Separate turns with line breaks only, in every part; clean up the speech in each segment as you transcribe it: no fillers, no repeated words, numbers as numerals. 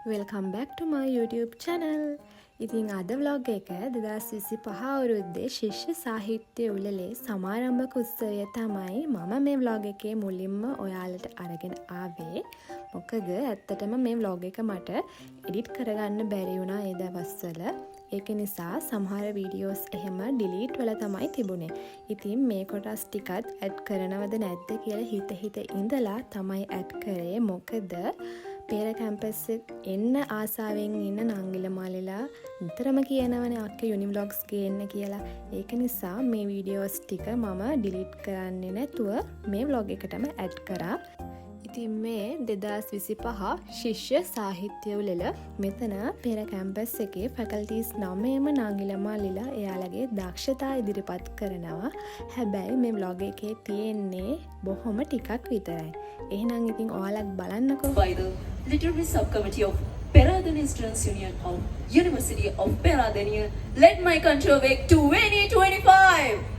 Welcome back to my YouTube channel. ඉතින් අද vlog එක 2025 අවුරුද්දේ ශිෂ්‍ය සාහිත්‍ය උළෙලේ සමාරම්භක උත්සවය තමයි මම මේ vlog එකේ මුලින්ම ඔයාලට අරගෙන ආවේ. මොකද ඇත්තටම මේ vlog එක මට edit කරගන්න බැරි වුණා ඒ දවස්වල. ඒක නිසා සමහර videos එහෙම delete වෙලා තමයි තිබුණේ. ඉතින් මේ කොටස් ටිකත් add කරනවද නැද්ද කියලා හිත ඉඳලා තමයි add කරේ. මොකද පේර කැම්පස් එන්න ආසාවෙන් ඉන්න නංගිල මාලිලා නිතරම කියනවනේ අක්කේ යුනිව්ලොග්ස් ගේන්න කියලා. ඒක නිසා මේ වීඩියෝස් ටික මම ඩිලීට් කරන්නේ නැතුව මේ vlog එකටම ඇඩ් කරා. ඉතින් මේ 2025 ශිෂ්‍ය සාහිත්‍ය උළෙල මෙතන පේර කැම්පස් එකේ ෆැකල්ටිස් 9ම නංගිල මාලිලා එයාලගේ දක්ෂතා ඉදිරිපත් කරනවා. හැබැයි මේ vlog එකේ තියෙන්නේ බොහොම ටිකක් විතරයි. එහෙනම් ඉතින් ඔයාලත් බලන්නකෝ.
Literary Subcommittee of Peradeniya Students Union of University of Peradeniya led my country awake to 2025.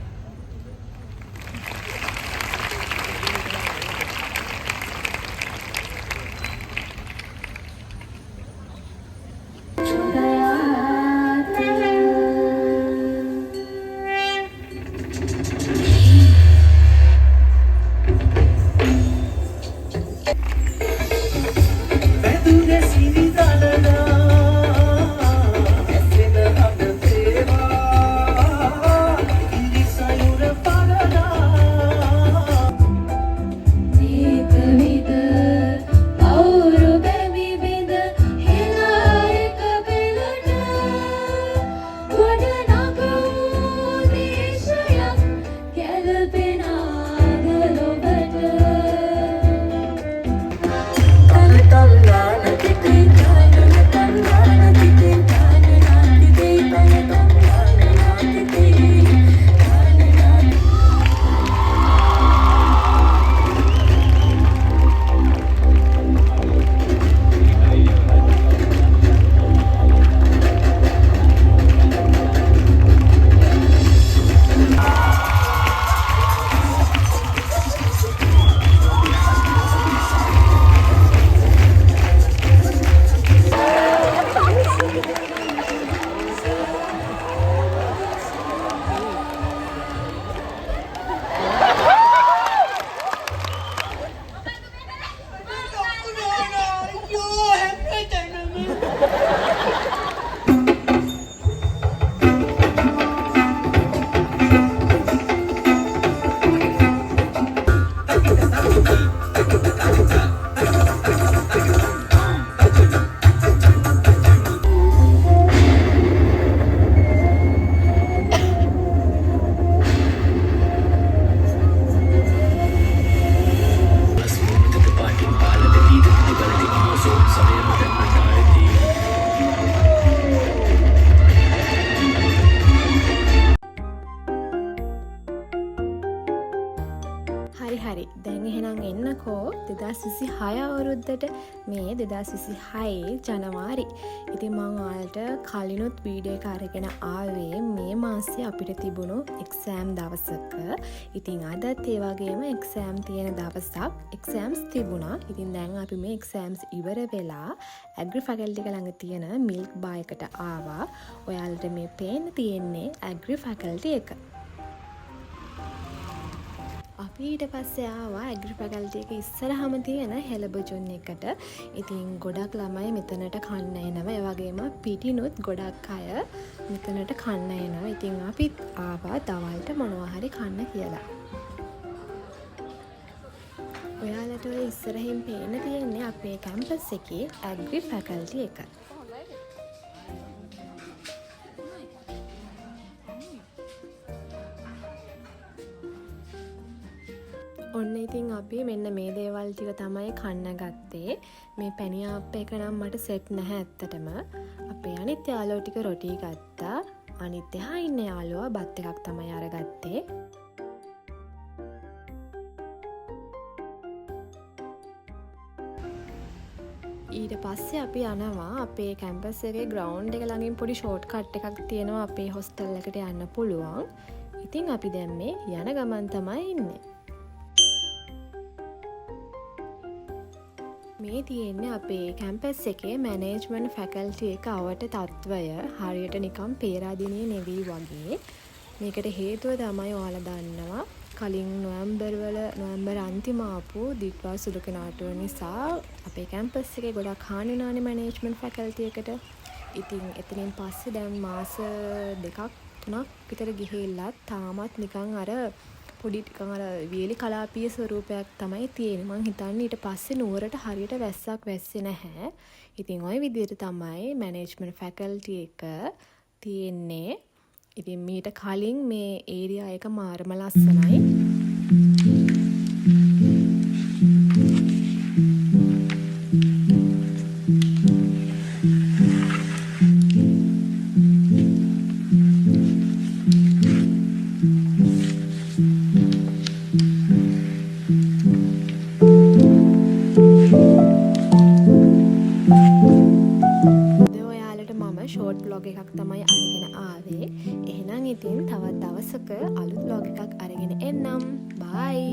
හරි දැන් එහෙනම් එන්නකෝ 2026 අවුරුද්දට මේ 2026 ජනවාරි. ඉතින් මම ඔයාලට කලිනුත් වීඩියෝ එක අරගෙන ආවේ මේ මාසේ අපිට තිබුණු එක්සෑම් දවසක. ඉතින් අදත් ඒ වගේම එක්සෑම් තියෙන දවසක් එක්සෑම්ස් තිබුණා. ඉතින් දැන් අපි මේ එක්සෑම්ස් ඉවර වෙලා ඇග්‍රි ෆැකල්ටි එක ළඟ තියෙන මිල්ක් බාර් එකට ආවා. ඔයාලට මේ පේන්න තියෙන්නේ ඇග්‍රි ෆැකල්ටි එක. අපි ඊට පස්සේ ආවා ඇග්‍රි ෆැකල්ටි එක ඉස්සරහම තියෙන හෙලබජොන් එකට. ඉතින් ගොඩක් ළමයි මෙතනට කන්න එනවා. ඒ වගේම පිටිනුත් ගොඩක් අය මෙතනට කන්න එනවා. ඉතින් අපිත් ආවා දවල්ට මොනවා හරි කන්න කියලා. ඔයාලට ඔය ඉස්සරහින් පේන්න තියෙන්නේ අපේ කැම්පස් එකේ ඇග්‍රි ෆැකල්ටි එක. ඔන්න ඉතින් අපි මෙන්න මේ දේවල් ටික තමයි කන්න ගත්තේ. මේ පැණි ආප්ප එක නම් මට සෙට් නැහැ ඇත්තටම. අපේ අනිත් යාළුවෝ ටික රොටි ගත්තා. අනිත් එහා ඉන්න යාළුවා බත් එකක් තමයි අරගත්තේ. ඊට පස්සේ අපි යනවා අපේ කැම්පස් එකේ ග්‍රවුන්ඩ් එක ළඟින් පොඩි ෂෝට් කට් එකක් තියෙනවා අපේ හොස්ටල් එකට යන්න පුළුවන්. ඉතින් අපි දැන් මේ යන ගමන් තමයි ඉන්නේ. මේ තියෙන්නේ අපේ කැම්පස් එකේ මැනේජ්මන්ට් ෆැකල්ටි එක අවට තත්ත්වය හරියට නිකම් පේරාදෙනිය නෙවී වගේ. මේකට හේතුව තමයි ඔයාලා දන්නවා කලින් නොවැම්බර් අන්තිම ආපු දිට්වා සුළුක නාටුව නිසා අපේ කැම්පස් එකේ ගොඩක් හානි වුණානේ මැනේජ්මන්ට් ෆැකල්ටි එකට. ඉතින් එතනින් පස්සේ දැන් මාස 2-3ක් විතර ගිහිල්ලා තාමත් නිකන් අර පොඩි ටිකක් අර වියලි කලාපීය ස්වරූපයක් තමයි තියෙන්නේ. මං හිතන්නේ ඊට පස්සේ නුවරට හරියට වැස්සක් වැස්සේ නැහැ. ඉතින් ওই විදිහට තමයි මැනේජ්මන්ට් ෆැකල්ටි එක තියෙන්නේ. ඉතින් මීට කලින් මේ ඒරියා එක මාරම ලස්සනයි. ෂෝට් බ්ලොග් එකක් තමයි අරගෙන ආවේ. එහෙනම් ඉතින් තවත් දවසක අලුත් බ්ලොග් එකක් අරගෙන එන්නම්. බයි.